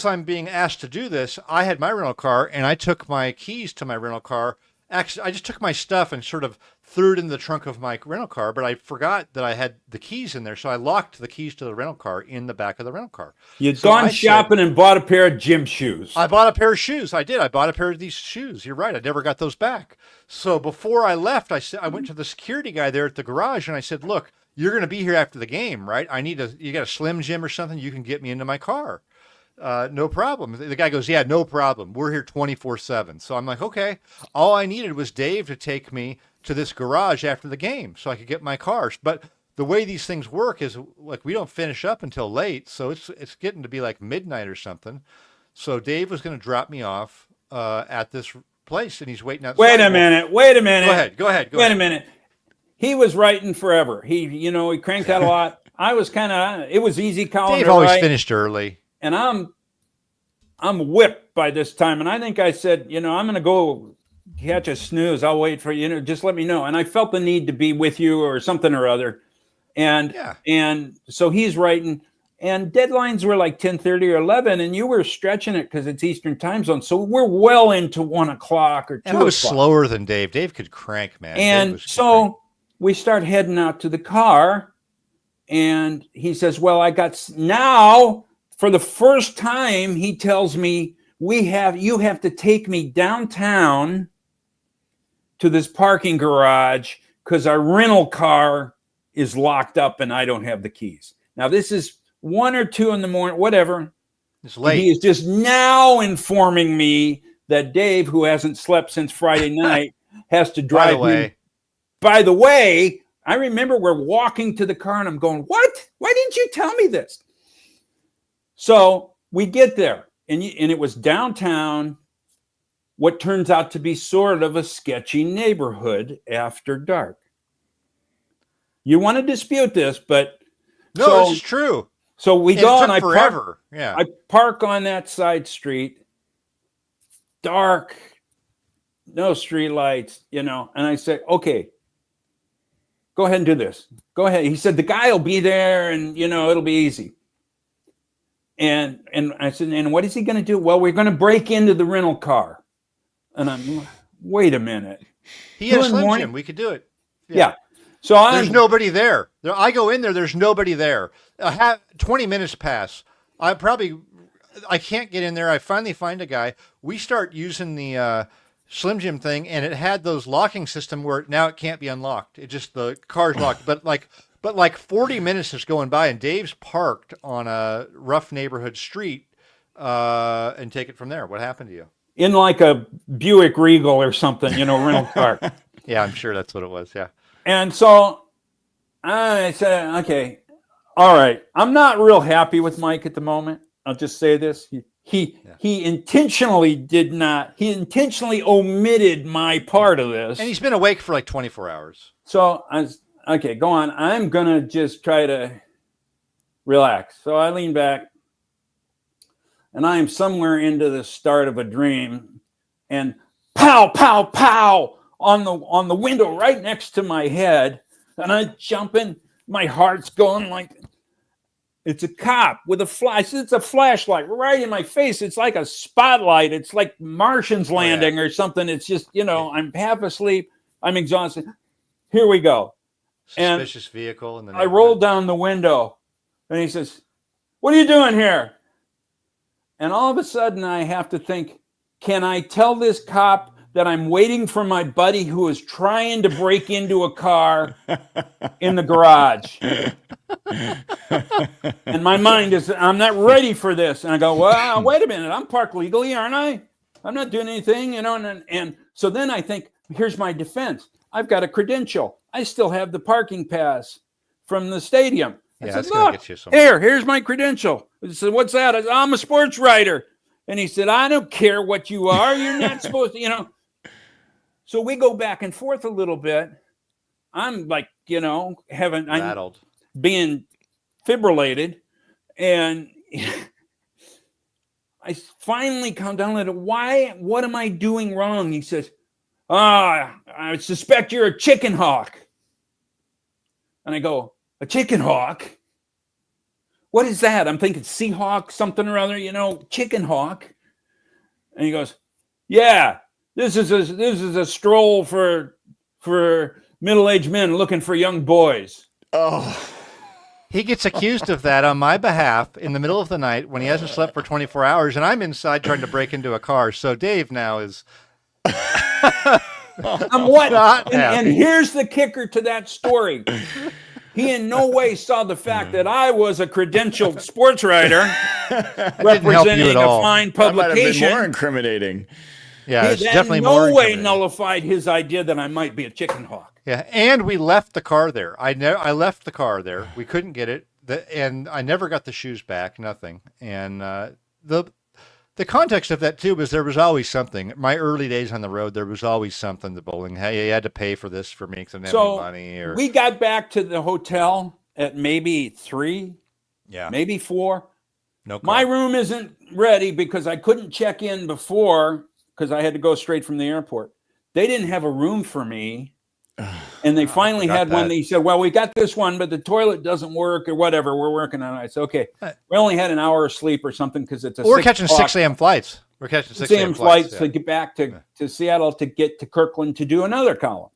I'm being asked to do this, I had my rental car and I took my keys to my rental car. Actually, I just took my stuff and sort of threw it in the trunk of my rental car, but I forgot that I had the keys in there. So I locked the keys to the rental car in the back of the rental car. You'd gone shopping and bought a pair of gym shoes. I bought a pair of shoes. I did. I bought a pair of these shoes. You're right. I never got those back. So before I left, I went to the security guy there at the garage and I said, "Look, you're going to be here after the game, right? You got a Slim Jim or something? You can get me into my car." No problem. The guy goes, "Yeah, no problem. We're here 24/7. So I'm like, okay. All I needed was Dave to take me to this garage after the game so I could get my cars. But the way these things work is like we don't finish up until late. So it's getting to be like midnight or something. So Dave was going to drop me off at this place and he's waiting outside. Wait a minute. Go ahead. Wait a minute. He was writing forever. He cranked out a lot. I was it was easy calling. Dave always finished early. And I'm whipped by this time. And I think I said, I'm going to go catch a snooze. I'll wait for you. Just let me know. And I felt the need to be with you or something or other. And so he's writing. And deadlines were like 10:30 or 11. And you were stretching it because it's Eastern time zone. So we're well into 1 o'clock or 2 o'clock. And I was slower than Dave. Dave could crank, man. And so we start heading out to the car. And he says, "Well, I got now." For the first time, he tells me, you have to take me downtown to this parking garage because our rental car is locked up and I don't have the keys. Now, this is 1 or 2 in the morning, whatever. It's late. He is just now informing me that Dave, who hasn't slept since Friday night, has to drive him. By the way, I remember we're walking to the car and I'm going, what? Why didn't you tell me this? So we get there and it was downtown, what turns out to be sort of a sketchy neighborhood after dark. You want to dispute this, but no, this is true. So we go and I park on that side street, dark, no street lights, and I said, okay, go ahead and do this. Go ahead. He said, the guy will be there and, it'll be easy. And I said, and what is he going to do? Well, we're going to break into the rental car. And I'm like, wait a minute. He had a Slim Jim. We could do it. Yeah. So there's nobody there. I go in there. There's nobody there. 20 minutes pass. I can't get in there. I finally find a guy. We start using the Slim Jim thing, and it had those locking system where now it can't be unlocked. It just the car's locked. But like 40 minutes is going by, and Dave's parked on a rough neighborhood street, and take it from there. What happened to you? In like a Buick Regal or something, rental car. Yeah, I'm sure that's what it was. Yeah. And so I said, okay, all right. I'm not real happy with Mike at the moment. I'll just say this. He intentionally omitted my part of this. And he's been awake for like 24 hours. So I was, okay, go on. I'm going to just try to relax. So I lean back and I am somewhere into the start of a dream, and pow, pow, pow on the window right next to my head. And I jump in, my heart's going like, it's a cop with a flash. It's a flashlight right in my face. It's like a spotlight. It's like Martian's landing or something. It's just, I'm half asleep. I'm exhausted. Here we go. Suspicious vehicle. And I roll down the window and he says, what are you doing here? And all of a sudden I have to think, can I tell this cop that I'm waiting for my buddy who is trying to break into a car in the garage? And my mind is, I'm not ready for this. And I go, well, wait a minute. I'm parked legally, aren't I? I'm not doing anything, And so then I think, here's my defense. I've got a credential. I still have the parking pass from the stadium. I said, look, here's my credential. I said, what's that? I said, I'm a sports writer. And he said, I don't care what you are. You're not supposed to, So we go back and forth a little bit. I'm like, rattled. Being fibrillated. And I finally come down and what am I doing wrong? He says, I suspect you're a chicken hawk. And I go, a chicken hawk? What is that? I'm thinking Seahawks, something or other, chicken hawk. And he goes, yeah, this is a stroll for middle-aged men looking for young boys. Oh. He gets accused of that on my behalf in the middle of the night when he hasn't slept for 24 hours, and I'm inside trying to break into a car. So Dave now is... I'm what? And here's the kicker to that story. He in no way saw the fact that I was a credentialed sports writer representing a fine publication. That might have been more incriminating. Yeah, it's definitely more. No way nullified his idea that I might be a chicken hawk. Yeah, and we left the car there. I left the car there. We couldn't get it, and I never got the shoes back. Nothing. And the context of that too was there was always something. My early days on the road, there was always something to Boling. Hey, you had to pay for this for me because I didn't have any money. Or we got back to the hotel at maybe 3, maybe 4. No, my room isn't ready because I couldn't check in before because I had to go straight from the airport. They didn't have a room for me. And they finally had one. They said, well, we got this one, but the toilet doesn't work or whatever. We're working on it. I said, okay. We only had an hour of sleep or something because it's we're catching 6 a.m. flights. We're catching 6 a.m. flights to get back to Seattle to get to Kirkland to do another column.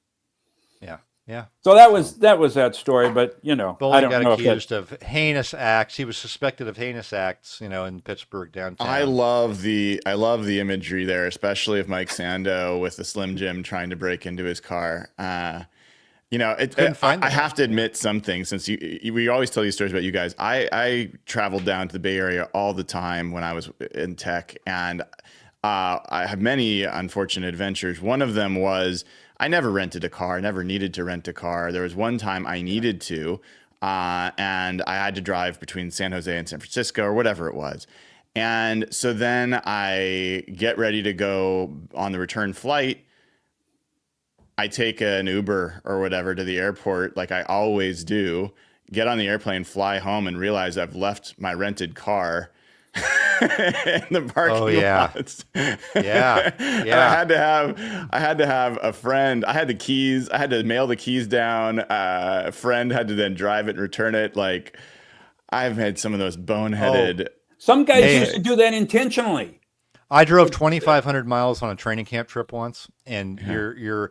Yeah. So that was that story, but Boling got accused of heinous acts. He was suspected of heinous acts, in Pittsburgh downtown. I love the imagery there, especially of Mike Sando with the Slim Jim trying to break into his car. Couldn't find I them. have to admit something, since we always tell these stories about you guys. I traveled down to the Bay Area all the time when I was in tech, and I have many unfortunate adventures. One of them was I never rented a car, never needed to rent a car. There was one time I needed to, and I had to drive between San Jose and San Francisco or whatever it was. And so then I get ready to go on the return flight. I take an Uber or whatever to the airport, like I always do, get on the airplane, fly home, and realize I've left my rented car in the parking lot. Yeah. And I had to have a friend. I had the keys. I had to mail the keys down. A friend had to then drive it and return it. Like, I've had some of those boneheaded. Some guys used to do that intentionally. I drove 2,500 miles on a training camp trip once, and you're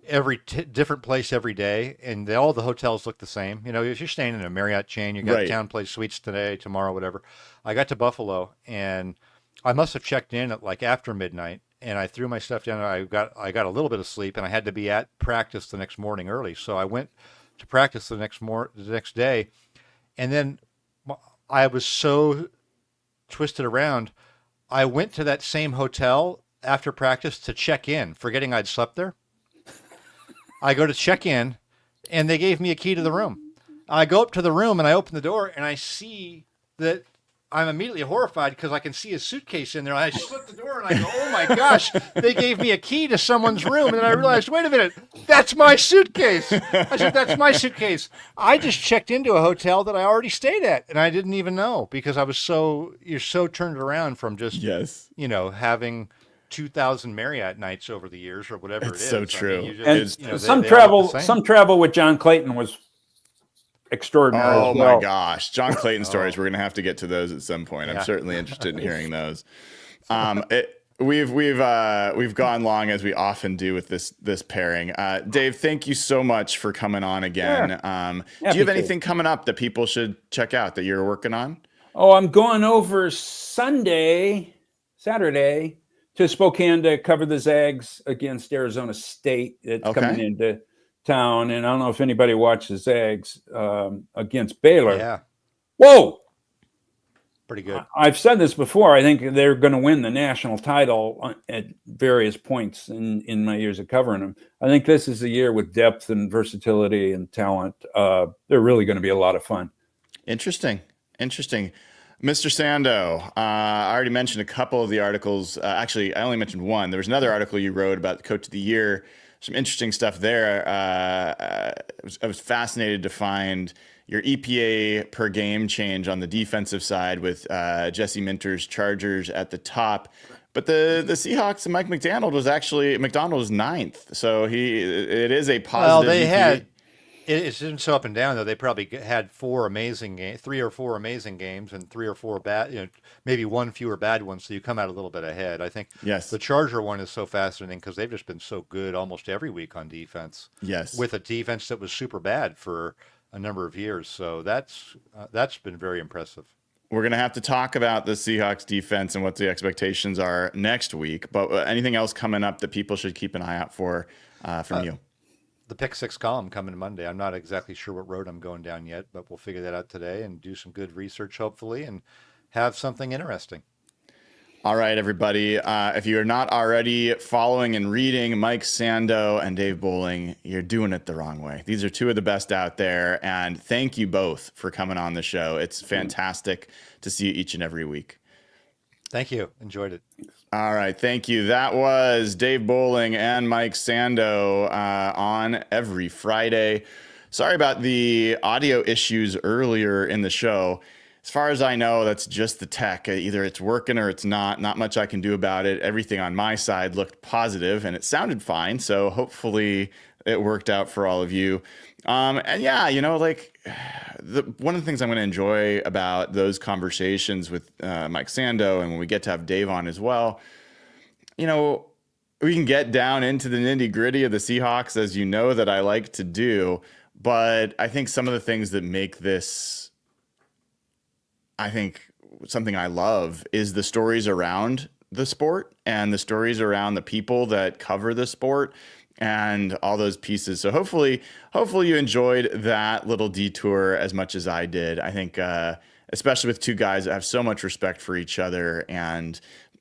every different place every day, and all the hotels look the same. If you're staying in a Marriott chain, you got Town Place Suites today, tomorrow, whatever. I got to Buffalo, and I must have checked in at like after midnight, and I threw my stuff down. I got a little bit of sleep, and I had to be at practice the next morning early, so I went to practice the next day, and then I was so twisted around. I went to that same hotel after practice to check in, forgetting I'd slept there. I go to check in, and they gave me a key to the room. I go up to the room, and I open the door, and I see that I'm immediately horrified because I can see a suitcase in there. I shut the door, and I go, oh, my gosh, they gave me a key to someone's room. And then I realized, wait a minute, that's my suitcase. I said, that's my suitcase. I just checked into a hotel that I already stayed at, and I didn't even know because you're so turned around from just, having 2,000 Marriott nights over the years or whatever it is. So true. Some travel with John Clayton was extraordinary. Oh my gosh, John Clayton stories. We're gonna have to get to those at some point. I'm certainly interested in hearing those. We've gone long, as we often do with this pairing. Dave, thank you so much for coming on again. Do you have anything coming up that people should check out that you're working on? Oh, I'm going over Saturday to Spokane to cover the Zags against Arizona State. It's coming into town, and I don't know if anybody watches Zags against Baylor. Yeah. Whoa! Pretty good. I've said this before. I think they're going to win the national title at various points in my years of covering them. I think this is a year with depth and versatility and talent. They're really going to be a lot of fun. Interesting. Mr. Sando, I already mentioned a couple of the articles. Actually, I only mentioned one. There was another article you wrote about the Coach of the Year. Some interesting stuff there. I was fascinated to find your EPA per game change on the defensive side with Jesse Minter's Chargers at the top. But the Seahawks and Mike McDonald was ninth. So it is a positive. Well, they EPA. had. It didn't so up and down though. They probably had 3 or 4 amazing games, and 3 or 4 bad. Maybe one fewer bad ones. So you come out a little bit ahead. I think. Yes. The Charger one is so fascinating because they've just been so good almost every week on defense. Yes. With a defense that was super bad for a number of years. So that's been very impressive. We're going to have to talk about the Seahawks defense and what the expectations are next week. But anything else coming up that people should keep an eye out for from you? The Pick 6 column coming Monday. I'm not exactly sure what road I'm going down yet, but we'll figure that out today and do some good research, hopefully, and have something interesting. All right, everybody. If you are not already following and reading Mike Sando and Dave Boling, you're doing it the wrong way. These are two of the best out there, and thank you both for coming on the show. It's fantastic to see you each and every week. Thank you. Enjoyed it. All right. Thank you. That was Dave Boling and Mike Sando on every Friday. Sorry about the audio issues earlier in the show. As far as I know, that's just the tech. Either it's working or it's not. Not much I can do about it. Everything on my side looked positive and it sounded fine. So hopefully it worked out for all of you. And yeah, one of the things I'm going to enjoy about those conversations with Mike Sando, and when we get to have Dave on as well, we can get down into the nitty gritty of the Seahawks, as you know that I like to do. But I think some of the things that make this, something I love is the stories around the sport and the stories around the people that cover the sport. and all those pieces. So hopefully you enjoyed that little detour as much as I did. I think, especially with two guys that have so much respect for each other and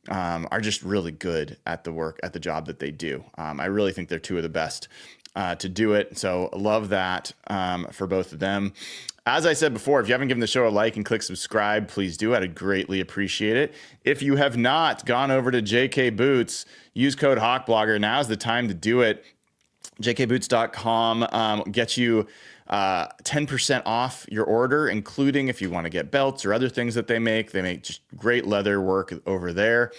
are just really good at the job that they do. I really think they're two of the best to do it. So love that for both of them. As I said before, if you haven't given the show a like and click subscribe, please do. I'd greatly appreciate it. If you have not gone over to JK Boots, use code HawkBlogger. Now's the time to do it. jkboots.com gets you 10% off your order, including if you want to get belts or other things that they make. They make just great leather work over there.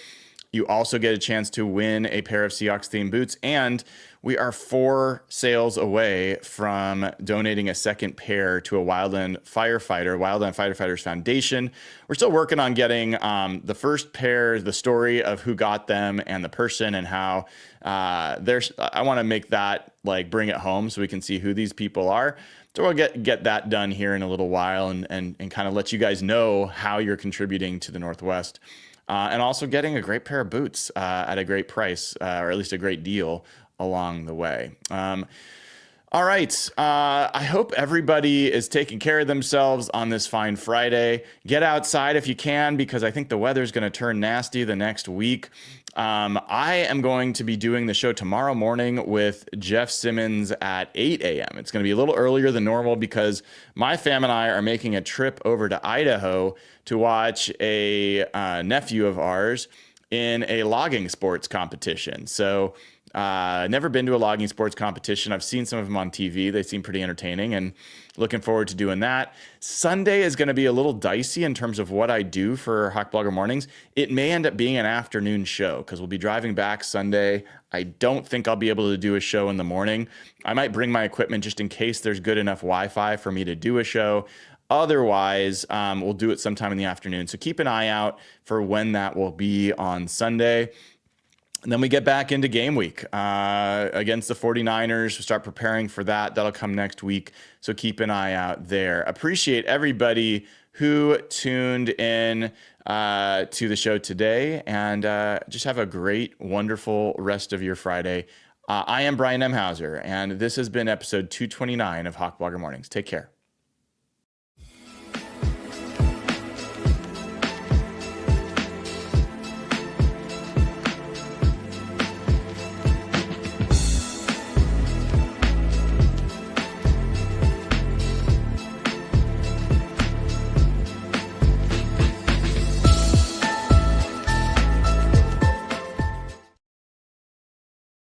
You also get a chance to win a pair of Seahawks themed boots, and we are 4 sales away from donating a second pair to a Wildland Firefighters Foundation. We're still working on getting the first pair, the story of who got them and the person and how I want to make that, like, bring it home so we can see who these people are. So we'll get that done here in a little while and kind of let you guys know how you're contributing to the Northwest. And also getting a great pair of boots at a great price, or at least a great deal along the way. All right. I hope everybody is taking care of themselves on this fine Friday. Get outside if you can, because I think the weather's going to turn nasty the next week. I am going to be doing the show tomorrow morning with Jeff Simmons at 8 a.m. It's going to be a little earlier than normal because my fam and I are making a trip over to Idaho to watch a nephew of ours in a logging sports competition. So never been to a logging sports competition. I've seen some of them on TV. They seem pretty entertaining and looking forward to doing that. Sunday is going to be a little dicey in terms of what I do for Hawk Blogger Mornings. It may end up being an afternoon show because we'll be driving back Sunday. I don't think I'll be able to do a show in the morning. I might bring my equipment just in case there's good enough Wi-Fi for me to do a show. Otherwise, we'll do it sometime in the afternoon. So keep an eye out for when that will be on Sunday. And then we get back into game week against the 49ers. We start preparing for that. That'll come next week. So keep an eye out there. Appreciate everybody who tuned in to the show today. And just have a great, wonderful rest of your Friday. I am Brian Nemhauser, and this has been episode 229 of Hawk Blogger Mornings. Take care.